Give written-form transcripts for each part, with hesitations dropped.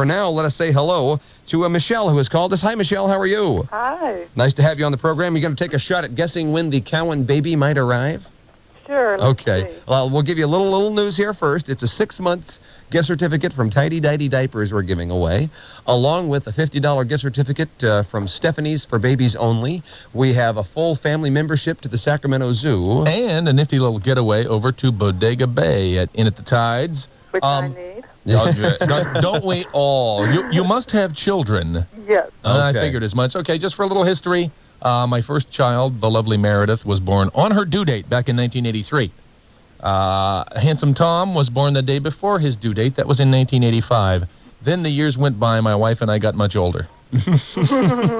for now, let us say hello to Michelle, who has called us. Hi, Michelle. How are you? Hi. Nice to have you on the program. You're going to take a shot at guessing when the Cowan baby might arrive? Sure. Okay. Well, we'll give you a little news here first. It's a 6-month gift certificate from Tidy Dighty Diapers we're giving away, along with a $50 gift certificate from Stephanie's for Babies Only. We have a full family membership to the Sacramento Zoo. And a nifty little getaway over to Bodega Bay at the Tides. Which I need. Don't we all? You must have children. Yes. I figured as much. Okay, just for a little history. My first child, the lovely Meredith, was born on her due date back in 1983. Handsome Tom was born the day before his due date. That was in 1985. Then the years went by. My wife and I got much older.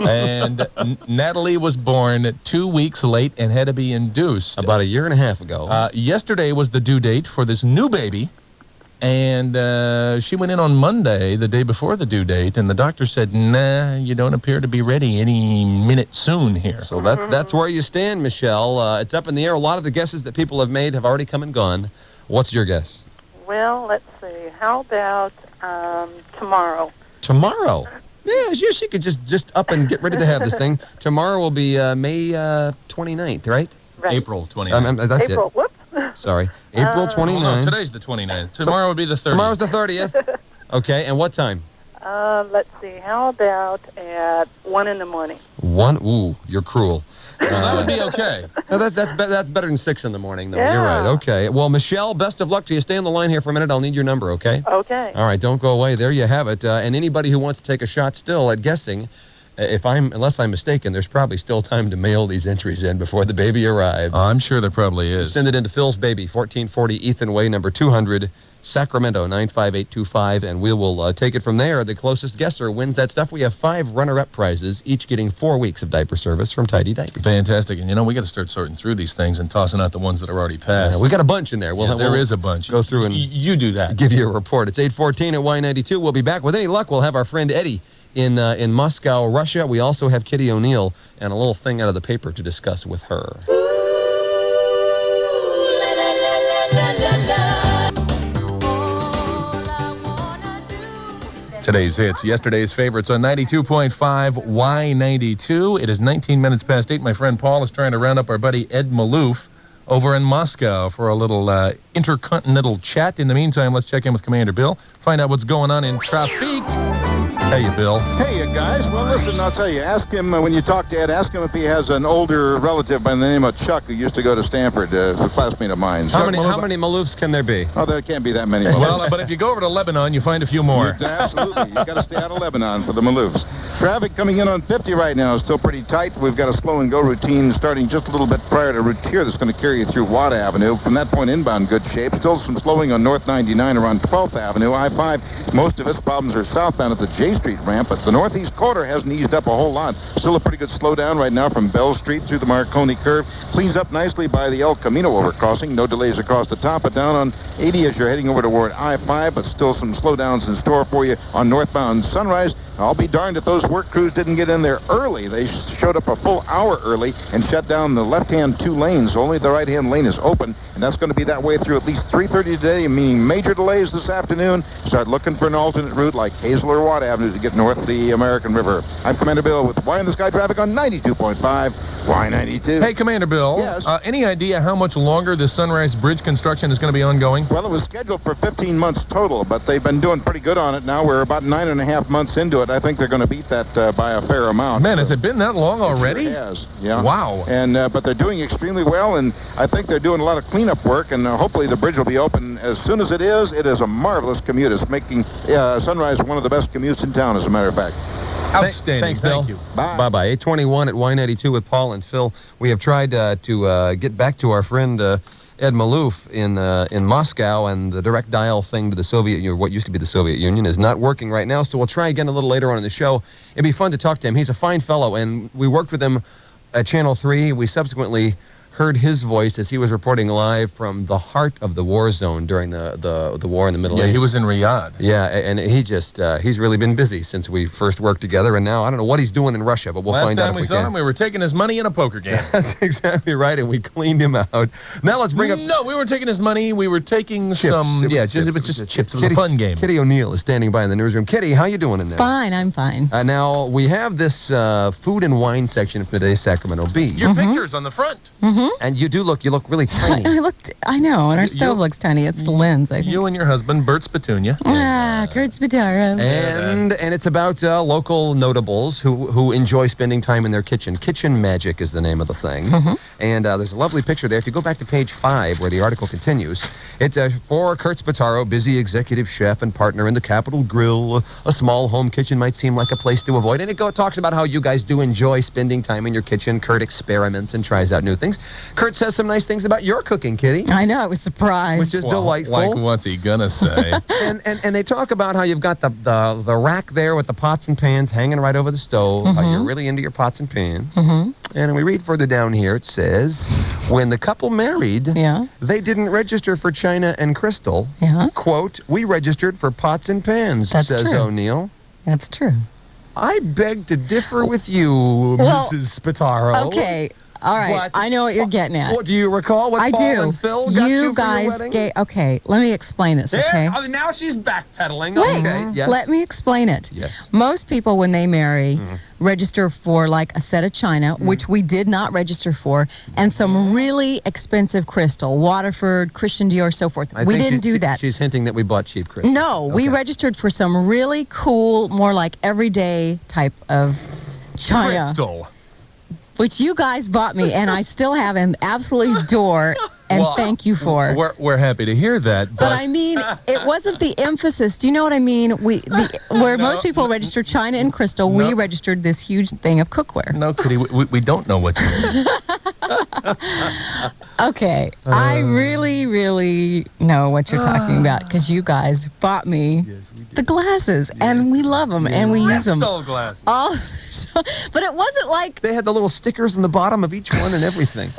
And Natalie was born 2 weeks late and had to be induced. About a year and a half ago. Yesterday was the due date for this new baby. And she went in on Monday, the day before the due date, and the doctor said, nah, you don't appear to be ready any minute soon here. So that's where you stand, Michelle. It's up in the air. A lot of the guesses that people have made have already come and gone. What's your guess? Well, let's see. How about tomorrow? Tomorrow? Yeah, she could just up and get ready to have this thing. Tomorrow will be May 29th, right? Right. April 29th. That's April. it. Whoops. Sorry. April 29th. No, today's the 29th. Tomorrow would be the 30th. Tomorrow's the 30th. Okay, and what time? Let's see. How about at 1 in the morning? 1? Ooh, you're cruel. That would be okay. No, that's better than 6 in the morning, though. Yeah. You're right. Okay. Well, Michelle, best of luck to you. Stay on the line here for a minute. I'll need your number, okay? Okay. All right, don't go away. There you have it. And anybody who wants to take a shot still at guessing, unless I'm mistaken, there's probably still time to mail these entries in before the baby arrives. I'm sure there probably is. Send it into Phil's Baby, 1440 Ethan Way, number 200, Sacramento, 95825, and we will take it from there. The closest guesser wins that stuff. We have 5 runner-up prizes, each getting 4 weeks of diaper service from Tidy Diapers. Fantastic. And, we got to start sorting through these things and tossing out the ones that are already passed. We got a bunch in there. There is a bunch. Go through and you do that. Give you a report. It's 8:14 at Y92. We'll be back. With any luck, we'll have our friend Eddie in Moscow, Russia. We also have Kitty O'Neill and a little thing out of the paper to discuss with her. Today's hits, yesterday's favorites on 92.5 Y92. It is 19 minutes past 8. My friend Paul is trying to round up our buddy Ed Malouf over in Moscow for a little intercontinental chat. In the meantime, let's check in with Commander Bill, find out what's going on in traffic. Hey, Bill. Hey, you guys. Well, listen, I'll tell you. Ask him, when you talk to Ed, ask him if he has an older relative by the name of Chuck who used to go to Stanford, a classmate of mine. How many Maloufs can there be? Oh, there can't be that many Maloufs. Well, but if you go over to Lebanon, you find a few more. Absolutely. You got to stay out of Lebanon for the Maloufs. Traffic coming in on 50 right now is still pretty tight. We've got a slow-and-go routine starting just a little bit prior to Route here that's going to carry you through Watt Avenue. From that point, inbound good shape. Still some slowing on North 99 around 12th Avenue. I-5, most of its problems are southbound at the J Street ramp, but the northeast quarter hasn't eased up a whole lot. Still a pretty good slowdown right now from Bell Street through the Marconi curve. Cleans up nicely by the El Camino overcrossing. No delays across the top, but down on 80 as you're heading over toward I-5, but still some slowdowns in store for you on northbound Sunrise. I'll be darned if those work crews didn't get in there early. They showed up a full hour early and shut down the left-hand 2 lanes. Only the right-hand lane is open, and that's going to be that way through at least 3:30 today, meaning major delays this afternoon. Start looking for an alternate route like Hazel or Watt Avenue to get north of the American River. I'm Commander Bill with Y in the Sky Traffic on 92.5 Y92. Hey, Commander Bill. Yes? Any idea how much longer this Sunrise Bridge construction is going to be ongoing? Well, it was scheduled for 15 months total, but they've been doing pretty good on it now. We're about 9.5 months into it. I think they're going to beat that by a fair amount. Man, has it been that long already? It sure has, yeah. Wow. And but they're doing extremely well, and I think they're doing a lot of cleanup work, and hopefully the bridge will be open as soon as it is. It is a marvelous commute. It's making Sunrise one of the best commutes in town, as a matter of fact. Outstanding. Thanks, Bill. Thank you. Bye. Bye-bye. 8:21 at Y92 with Paul and Phil. We have tried to get back to our friend Ed Malouf in Moscow, and the direct dial thing to the what used to be the Soviet Union is not working right now, so we'll try again a little later on in the show. It'd be fun to talk to him. He's a fine fellow, and we worked with him at Channel 3. We subsequently heard his voice as he was reporting live from the heart of the war zone during the war in the Middle East. Yeah, he was in Riyadh. Yeah, and he's really been busy since we first worked together, and now I don't know what he's doing in Russia, but we'll find out if we Last time we saw can. him, we were taking his money in a poker game. That's exactly right, and we cleaned him out. Now let's bring up... No, we weren't taking his money. We were taking Chips. some... It was it was just chips. It was a fun game. Kitty O'Neill is standing by in the newsroom. Kitty, how you doing in there? Fine, I'm fine. Now, we have this food and wine section of today's Sacramento Bee. Your picture's on the front. And you look really tiny. I know, and our stove looks tiny. It's the lens, I think. You and your husband, Bert Spatunia. Kurt Spataro. And it's about local notables who enjoy spending time in their kitchen. Kitchen Magic is the name of the thing. And there's a lovely picture there. If you go back to page 5, where the article continues, it's for Kurt Spataro, busy executive chef and partner in the Capitol Grill. A small home kitchen might seem like a place to avoid. And it talks about how you guys do enjoy spending time in your kitchen. Kurt experiments and tries out new things. Kurt says some nice things about your cooking, Kitty. I know, I was surprised. Which is delightful. Like, what's he gonna say? and they talk about how you've got the rack there with the pots and pans hanging right over the stove. How you're really into your pots and pans. And we read further down here, it says, when the couple married, they didn't register for China and Crystal. Quote, we registered for pots and pans, says true. O'Neill. That's true. I beg to differ with you, Mrs. Spataro. Okay. All right, What? I know what you're getting at. What, do you recall what I Paul do. and Phil got you for guys your wedding? gave. Okay, let me explain this. Okay. Yeah, now she's backpedaling. Wait, Okay, yes. let me explain it. Yes. Most people, when they marry, register for like a set of china, which we did not register for, and some really expensive crystal, Waterford, Christian Dior, so forth. We didn't do that. She's hinting that we bought cheap crystal. No, we registered for some really cool, more like everyday type of china. Crystal. Which you guys bought me, and I still have an absolute adore, and thank you for. We're happy to hear that. But I mean, it wasn't the emphasis. Do you know what I mean? Where most people register china and crystal, we registered this huge thing of cookware. No, Kitty, we don't know what you mean. Okay, I really, really know what you're talking about, because you guys bought me the glasses, and we love them, and we use them. Crystal glasses. All, but it wasn't like. They had the little stickers on the bottom of each one and everything.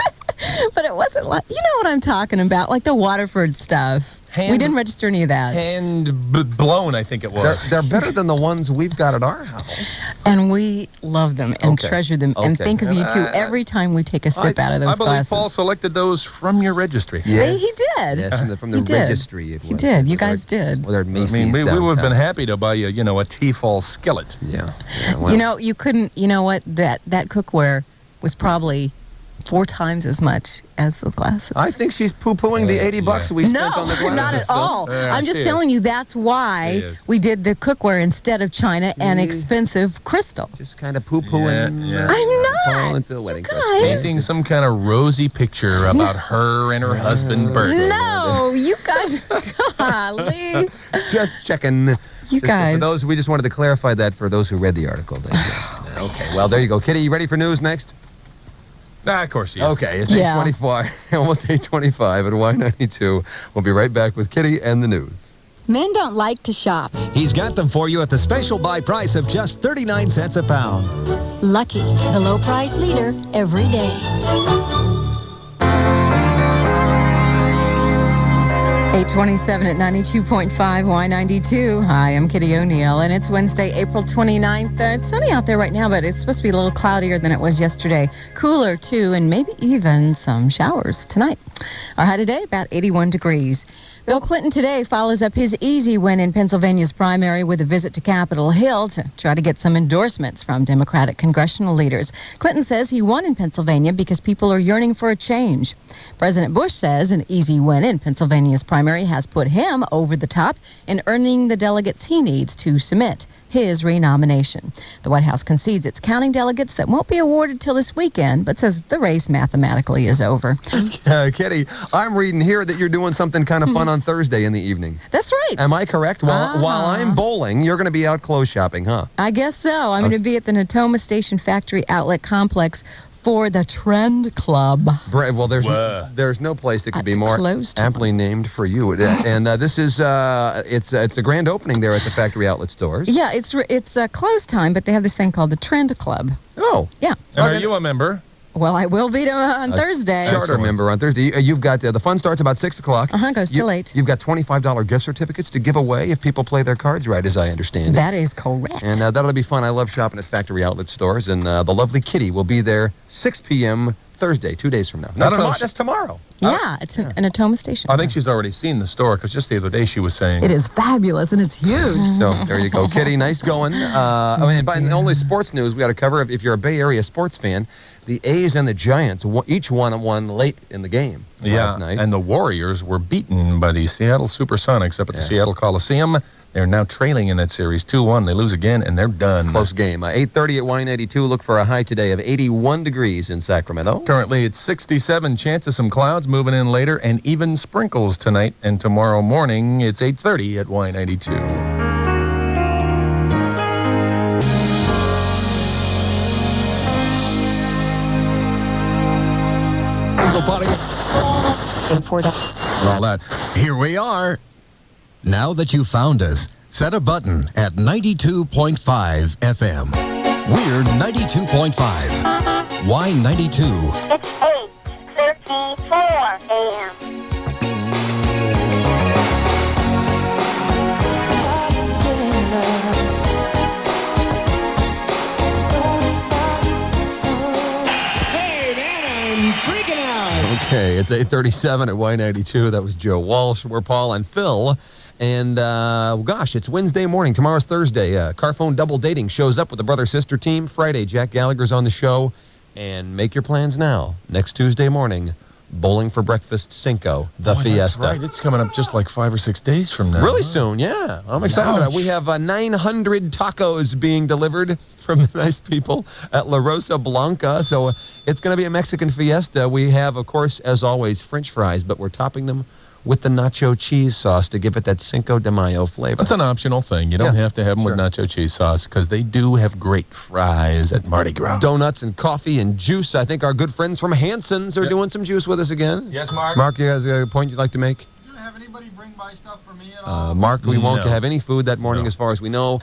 But it wasn't like, you know what I'm talking about, like the Waterford stuff. We didn't register any of that. Blown, I think it was. They're better than the ones we've got at our house. And we love them and treasure them and think of you, too, every time we take a sip out of those I believe glasses. Paul selected those from your registry. Yes. He did. Yes, from the registry it was. He did. You guys did. Well, I mean, we would have been happy to buy you, a Tefal skillet. Yeah. Well. You couldn't, you know what, that cookware was probably 4 times as much as the glasses. I think she's poo-pooing the $80 we spent on the glasses. No, not at all. Yeah, I'm just telling you that's why we did the cookware instead of china and expensive crystal. Just kind of poo-pooing. Yeah. I'm not. Into the wedding. guys. Painting some kind of rosy picture about her and her husband, Bert. No, you guys, golly. Just checking. You guys. For those, we just wanted to clarify that for those who read the article. Okay, well, there you go. Kitty, you ready for news next? Of course she is. Okay, it's 8:25, almost 8:25 at Y92. We'll be right back with Kitty and the news. Men don't like to shop. He's got them for you at the special buy price of just 39 cents a pound. Lucky, the low price leader every day. 8:27 at 92.5 Y92. Hi, I'm Kitty O'Neill, and it's Wednesday, April 29th. It's sunny out there right now, but it's supposed to be a little cloudier than it was yesterday. Cooler, too, and maybe even some showers tonight. Our high today, about 81 degrees. Bill Clinton today follows up his easy win in Pennsylvania's primary with a visit to Capitol Hill to try to get some endorsements from Democratic congressional leaders. Clinton says he won in Pennsylvania because people are yearning for a change. President Bush says an easy win in Pennsylvania's primary has put him over the top in earning the delegates he needs to submit his renomination. The White House concedes it's counting delegates that won't be awarded till this weekend, but says the race mathematically is over. Kitty, I'm reading here that you're doing something kind of fun on Thursday in the evening. That's right. Am I correct? While I'm bowling, you're going to be out clothes shopping, huh? I guess so. I'm going to be at the Natoma Station Factory Outlet Complex for the Trend Club. Well, there's no place that could be more closed amply named for you. And this is it's a grand opening there at the factory outlet stores. Yeah, it's close time, but they have this thing called the Trend Club. Oh, yeah. And are you a member? Well, I will be on Thursday. Charter Excellent. member on Thursday. You've got the fun starts about 6 o'clock. Goes till 8. You've got $25 gift certificates to give away if people play their cards right, as I understand it. That is correct. And that'll be fun. I love shopping at factory outlet stores. And the lovely Kitty will be there 6 p.m. Thursday, 2 days from now. I don't know if That's tomorrow. Yeah, it's an Atoma station. I think she's already seen the store because just the other day she was saying. It is fabulous and it's huge. So there you go, Kitty. Nice going. And only sports news we got to cover. If you're a Bay Area sports fan, the A's and the Giants, each won late in the game last night. And the Warriors were beaten by the Seattle Supersonics up at the Seattle Coliseum. They're now trailing in that series 2-1. They lose again, and they're done. Close game. 8:30 at Y92. Look for a high today of 81 degrees in Sacramento. Currently, it's 67. Chance of some clouds moving in later, and even sprinkles tonight and tomorrow morning. It's 8:30 at Y92. And all that. Here we are. Now that you've found us, set a button at 92.5 FM. We're 92.5. Y92. It's 8:54 a.m. Okay, it's 8:37 at Y92. That was Joe Walsh. We're Paul and Phil. And, gosh, it's Wednesday morning. Tomorrow's Thursday. Carphone Double Dating shows up with the brother-sister team. Friday, Jack Gallagher's on the show. And make your plans now. Next Tuesday morning, Bowling for Breakfast Cinco, the Fiesta. That's right. It's coming up just like 5 or 6 days from now. Really soon, yeah. I'm excited about it. We have 900 tacos being delivered from the nice people at La Rosa Blanca. So it's going to be a Mexican fiesta. We have, of course, as always, French fries, but we're topping them with the nacho cheese sauce to give it that Cinco de Mayo flavor. That's an optional thing. You don't have to have them with nacho cheese sauce because they do have great fries at Mardi Gras. Donuts and coffee and juice. I think our good friends from Hanson's are doing some juice with us again. Yes, Mark? Mark, you guys got a point you'd like to make? Have anybody bring by stuff for me at all? Mark, we won't No. have any food that morning as far as we know.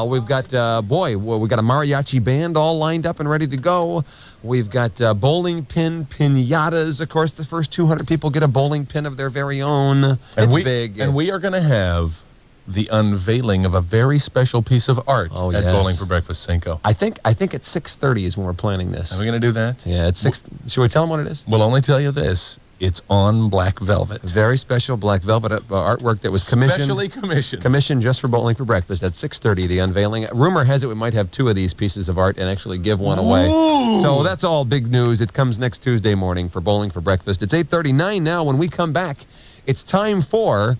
We've got, we got a mariachi band all lined up and ready to go. We've got bowling pin pinatas. Of course, the first 200 people get a bowling pin of their very own. It's big. And we are going to have the unveiling of a very special piece of art at Bowling for Breakfast Cinco. I think at 6:30 is when we're planning this. Are we going to do that? Yeah, it's 6. Should we tell them what it is? We'll only tell you this. It's on black velvet. Very special black velvet artwork that was commissioned. Specially commissioned. Commissioned just for Bowling for Breakfast at 6:30, the unveiling. Rumor has it we might have 2 of these pieces of art and actually give one away. So that's all big news. It comes next Tuesday morning for Bowling for Breakfast. It's 8:39 now. When we come back, it's time for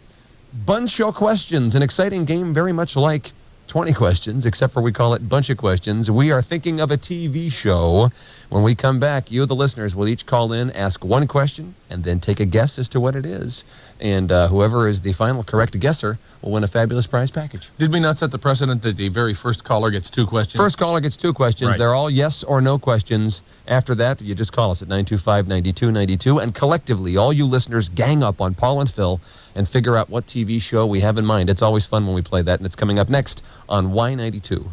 Bunch of Questions, an exciting game very much like 20 questions, except for we call it Bunch of Questions. We are thinking of a TV show. When we come back, you, the listeners, will each call in, ask one question, and then take a guess as to what it is. And whoever is the final correct guesser will win a fabulous prize package. Did we not set the precedent that the very first caller gets 2 questions? First caller gets 2 questions. Right. They're all yes or no questions. After that, you just call us at 925-9292. And collectively, all you listeners gang up on Paul and Phil and figure out what TV show we have in mind. It's always fun when we play that, and it's coming up next on Y92.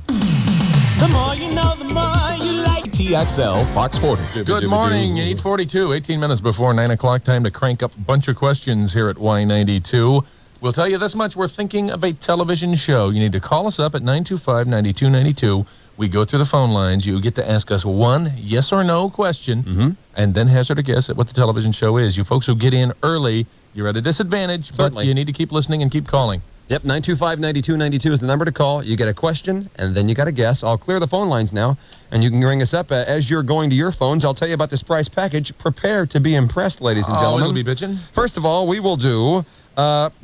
The more you know, the more you like. TXL Fox 40. Good morning, 8:42, 18 minutes before 9 o'clock. Time to crank up a bunch of questions here at Y92. We'll tell you this much. We're thinking of a television show. You need to call us up at 925-9292. We go through the phone lines. You get to ask us one yes or no question, and then hazard a guess at what the television show is. You folks who get in early, you're at a disadvantage, Certainly. but you need to keep listening and keep calling. Yep, 925-9292 is the number to call. You get a question, and then you got a guess. I'll clear the phone lines now, and you can ring us up as you're going to your phones. I'll tell you about this prize package. Prepare to be impressed, ladies and gentlemen. It'll be bitchin'. First of all, we will do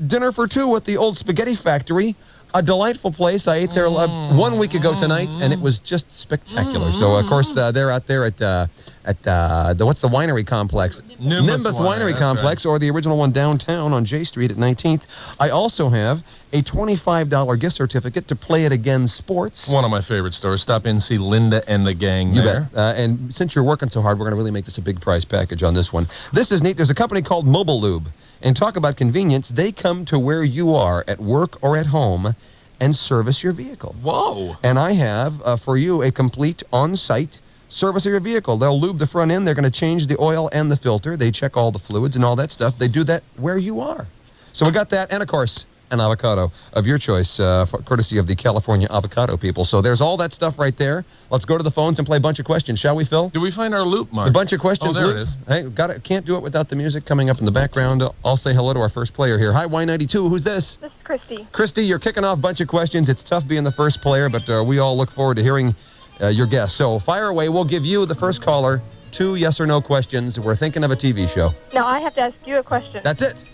dinner for 2 at the Old Spaghetti Factory. A delightful place. I ate there 1 week ago tonight, and it was just spectacular. So, of course, they're out there at what's the winery complex? Nimbus Winery that's Complex, or the original one downtown on J Street at 19th. I also have a $25 gift certificate to Play It Again Sports. One of my favorite stores. Stop in, see Linda and the gang You there. bet. And since you're working so hard, we're going to really make this a big prize package on this one. This is neat. There's a company called Mobile Lube. And talk about convenience. They come to where you are at work or at home and service your vehicle. Whoa. And I have for you a complete on-site service of your vehicle. They'll lube the front end. They're going to change the oil and the filter. They check all the fluids and all that stuff. They do that where you are. So we got that, and of course, an avocado of your choice, courtesy of the California avocado people. So there's all that stuff right there. Let's go to the phones and play a bunch of questions, shall we, Phil? Do we find our loop, Mark? A bunch of questions. Oh, there Luke. it is. Hey, can't do it without the music coming up in the background. I'll say hello to our first player here. Hi, Y92. Who's this? This is Christy. Christy, you're kicking off a bunch of questions. It's tough being the first player, but we all look forward to hearing your guess. So fire away. We'll give you, the first caller, 2 yes or no questions. We're thinking of a TV show. Now, I have to ask you a question. That's it.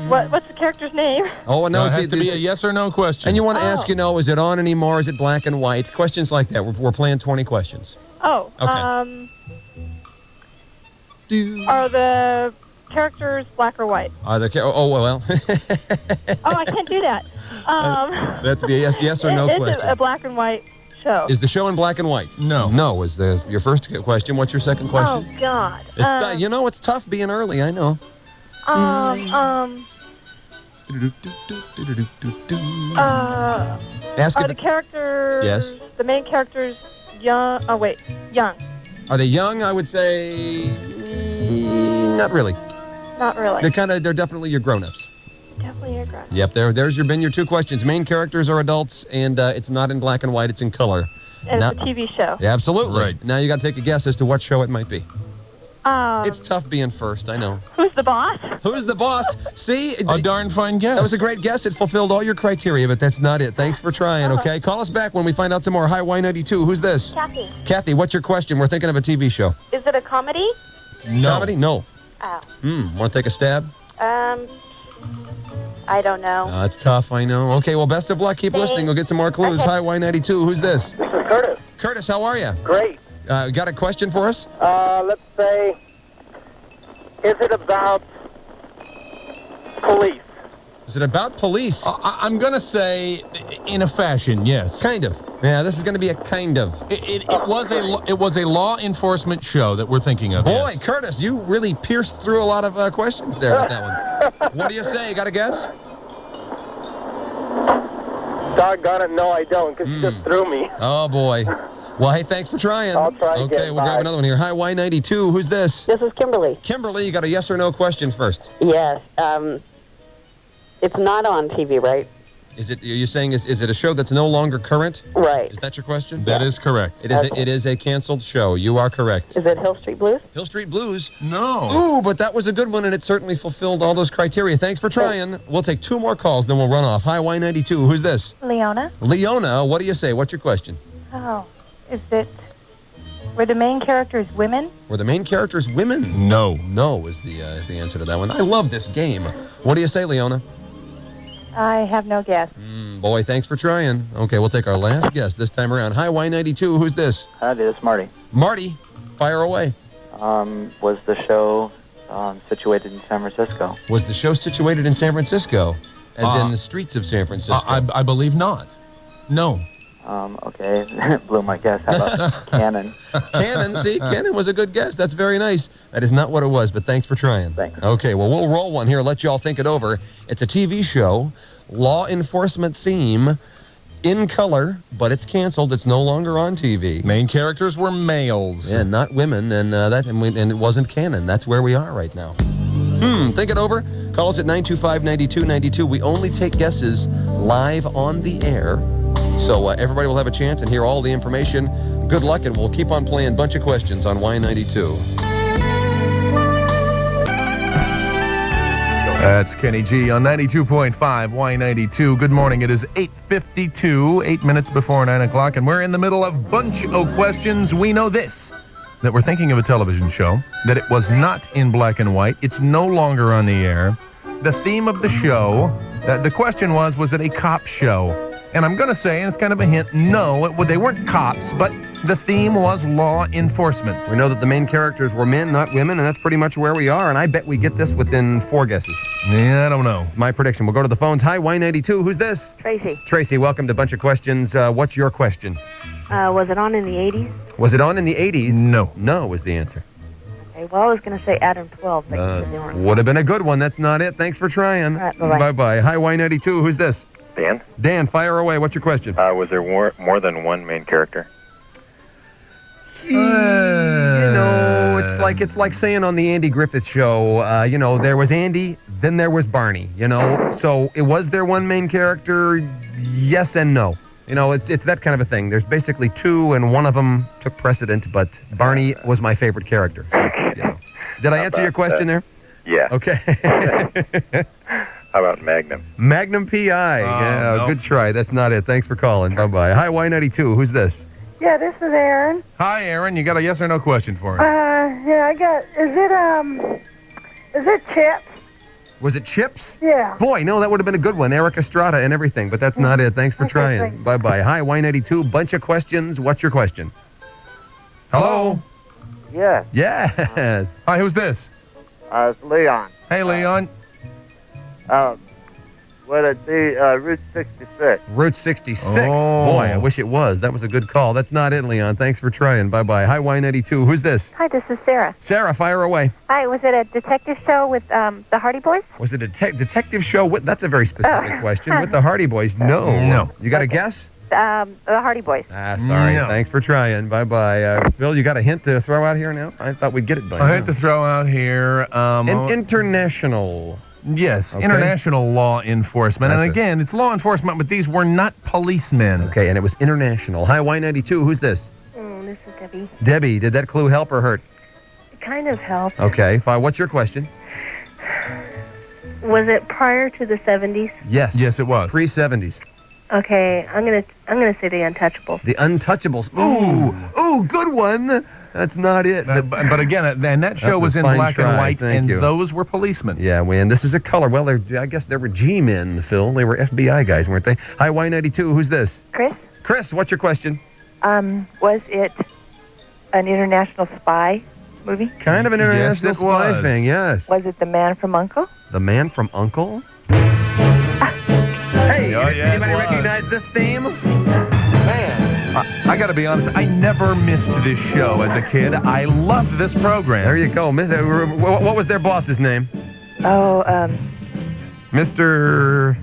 What's the character's name? Oh, No, no, it has to be a yes or no question. And you want to ask, is it on anymore? Is it black and white? Questions like that. We're playing 20 questions. Oh, Okay. Are the characters black or white? Well. Oh, I can't do that. That's be a yes or no is question. it a black and white show? Is the show in black and white? No. No is your first question. What's your second question? Oh, God. It's tough being early, I know. Are the characters... Yes. The main characters young... Oh, wait. Young. Are they young? I would say not really. Not really. They're definitely your grown-ups. Definitely a grown. Yep, there's your 2 questions. Main characters are adults, and it's not in black and white, it's in color. And it's a TV show. Yeah, absolutely. Right. Now you got to take a guess as to what show it might be. It's tough being first, I know. Who's the boss? Who's the boss? See? A darn fine guess. That was a great guess. It fulfilled all your criteria, but that's not it. Thanks for trying, okay? Call us back when we find out some more. Hi, Y92. Who's this? Kathy. Kathy, what's your question? We're thinking of a TV show. Is it a comedy? No. Comedy? No. Oh. Want to take a stab? I don't know. It's tough, I know. Okay, well, best of luck. Keep listening. We'll get some more clues. Okay. Hi, Y92. Who's this? This is Curtis. Curtis, how are you? Great. Got a question for us? Let's say, is it about police? Is it about police? I'm going to say, in a fashion, yes. Kind of. Yeah, this is going to be a kind of. It was a law enforcement show that we're thinking of. Boy, yes. Curtis, you really pierced through a lot of questions there with that one. What do you say? Got a guess? Doggone it, no I don't, because you just threw me. Oh, boy. Well, hey, thanks for trying. I'll try again. Okay, we'll grab Bye. another one here. Hi, Y92. Who's this? This is Kimberly. Kimberly, you got a yes or no question first. Yes. It's not on TV, right? Are you saying is it a show that's no longer current? Right. Is that your question? That is correct. It is a canceled show. You are correct. Is it Hill Street Blues? Hill Street Blues? No. Ooh, but that was a good one, and it certainly fulfilled all those criteria. Thanks for trying. We'll take 2 more calls, then we'll run off. Hi, Y92. Who's this? Leona. Leona, what do you say? What's your question? Oh, is it... Were the main characters women? Were the main characters women? No. No is the answer to that one. I love this game. What do you say, Leona? I have no guess. Boy, thanks for trying. Okay, we'll take our last guess this time around. Hi, Y92. Who's this? Hi, this is Marty. Marty, fire away. Was the show situated in San Francisco? Was the show situated in San Francisco? As in the streets of San Francisco? I believe not. No. Okay, blew my guess. How about Cannon? Cannon, see? Cannon was a good guess. That's very nice. That is not what it was, but thanks for trying. Thanks. Okay, well, we'll roll one here. Let you all think it over. It's a TV show, law enforcement theme, in color, but it's canceled. It's no longer on TV. Main characters were males. Yeah, not women, and it wasn't canon. That's where we are right now. Think it over. Call us at 925-9292. We only take guesses live on the air. So everybody will have a chance and hear all the information. Good luck, and we'll keep on playing a bunch of questions on Y92. That's Kenny G on 92.5 Y92. Good morning. It is 8:52, 8 minutes before 9 o'clock, and we're in the middle of bunch of questions. We know this, that we're thinking of a television show, that it was not in black and white. It's no longer on the air. The theme of the show, the question was it a cop show? And I'm going to say, and it's kind of a hint, no, they weren't cops, but the theme was law enforcement. We know that the main characters were men, not women, and that's pretty much where we are, and I bet we get this within 4 guesses. Yeah, I don't know. It's my prediction. We'll go to the phones. Hi, Y92. Who's this? Tracy. Tracy, welcome to Bunch of Questions. What's your question? Was it on in the 80s? Was it on in the 80s? No. No was the answer. Okay, well, I was going to say Adam 12. But Would have been a good one. That's not it. Thanks for trying. All right, bye-bye. Bye-bye. Hi, Y92. Who's this? Dan? Dan, fire away. What's your question? Was there more than one main character? It's like saying on the Andy Griffith Show, there was Andy, then there was Barney, So was there one main character? Yes and no. It's that kind of a thing. There's basically two, and one of them took precedent, but Barney was my favorite character. So, Did I answer your question there? Yeah. Okay. How about Magnum? Magnum P.I. Nope. Good try. That's not it. Thanks for calling. Bye-bye. Hi, Y92. Who's this? Yeah, this is Aaron. Hi, Aaron. You got a yes or no question for us? Yeah, I got. Is it chips? Was it Chips? Yeah. Boy, no, that would have been a good one. Eric Estrada and everything, but that's not it. Thanks for trying. thanks. Bye-bye. Hi, Y92. Bunch of questions. What's your question? Hello? Yes. Yes. Hi, who's this? It's Leon. Hey, Leon. Would it be Route 66? Route 66. Oh. Boy, I wish it was. That was a good call. That's not it, Leon. Thanks for trying. Bye-bye. Hi, Y92. Who's this? Hi, this is Sarah. Sarah, fire away. Hi, was it a detective show with the Hardy Boys? Was it a detective show? That's a very specific Oh. question. With the Hardy Boys? No. No. You got a guess? The Hardy Boys. Sorry. No. Thanks for trying. Bye-bye. Bill, you got a hint to throw out here now? I thought we'd get it by I now. had to throw out here. International. Yes, Okay. international law enforcement. That's And it. again, it's law enforcement, but these were not policemen. Okay, and it was international. Hi, Y92. Who's this? This is Debbie. Debbie, did that clue help or hurt? It kind of helped. Okay, fine. What's your question? Was it prior to the 70s? Yes. Yes, it was. Pre-70s. Okay, I'm gonna say the Untouchables. The Untouchables. Ooh, good one. That's not it. But again, and that show That's a was in fine black try. and white, Thank and you. those were policemen. Yeah, and this is a color. Well, I guess they were G-men, Phil. They were FBI guys, weren't they? Hi, Y92. Who's this? Chris? Chris, what's your question? Was it an international spy movie? Kind of an international Yes, it spy was. thing, yes. Was it The Man from U.N.C.L.E.? The Man from U.N.C.L.E.? Hey, Oh, yeah, anybody it was. recognize this theme? Man. I got to be honest, I never missed this show as a kid. I loved this program. There you go. What was their boss's name? Mr.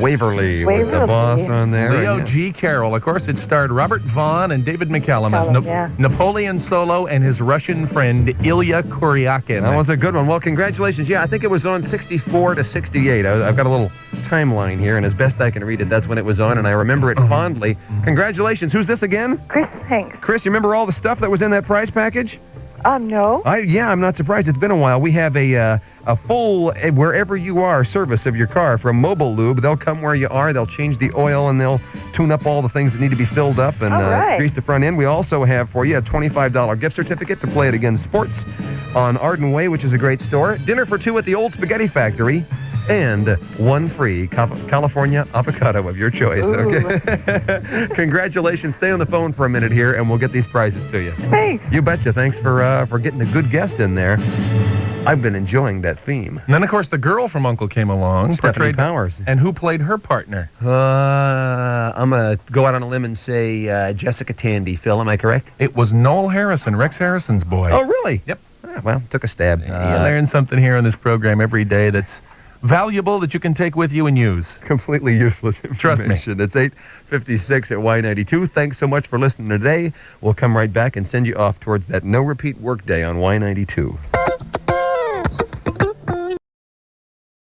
Waverly was the Waverly. boss on there. Leo and, G. Carroll. Of course, it starred Robert Vaughn and David McCallum as Yeah. Napoleon Solo and his Russian friend Ilya Kuryakin. That was a good one. Well, congratulations. Yeah, I think it was on 64 to 68. I've got a little timeline here, and as best I can read it, that's when it was on, and I remember it fondly. Congratulations. Who's this again? Chris Hanks. Chris, you remember all the stuff that was in that prize package? No. I'm not surprised. It's been a while. We have a full wherever you are service of your car from Mobile Lube. They'll come where you are. They'll change the oil and they'll tune up all the things that need to be filled up and All right. grease the front end. We also have for you a $25 gift certificate to Play It Again Sports on Arden Way, which is a great store. Dinner for two at the Old Spaghetti Factory. And one free California avocado of your choice. Okay. Congratulations. Stay on the phone for a minute here, and we'll get these prizes to you. Thanks. You betcha. Thanks for getting a good guess in there. I've been enjoying that theme. And then, of course, the girl from U.N.C.L.E. came along. Stephanie portrayed Powers. And who played her partner? I'm going to go out on a limb and say Jessica Tandy. Phil, am I correct? It was Noel Harrison, Rex Harrison's boy. Oh, really? Yep. Well, took a stab. You learn something here on this program every day that's valuable that you can take with you and use. Completely useless Trust me. information. It's 8:56 at Y92. Thanks so much for listening today. We'll come right back and send you off towards that no-repeat workday on Y92.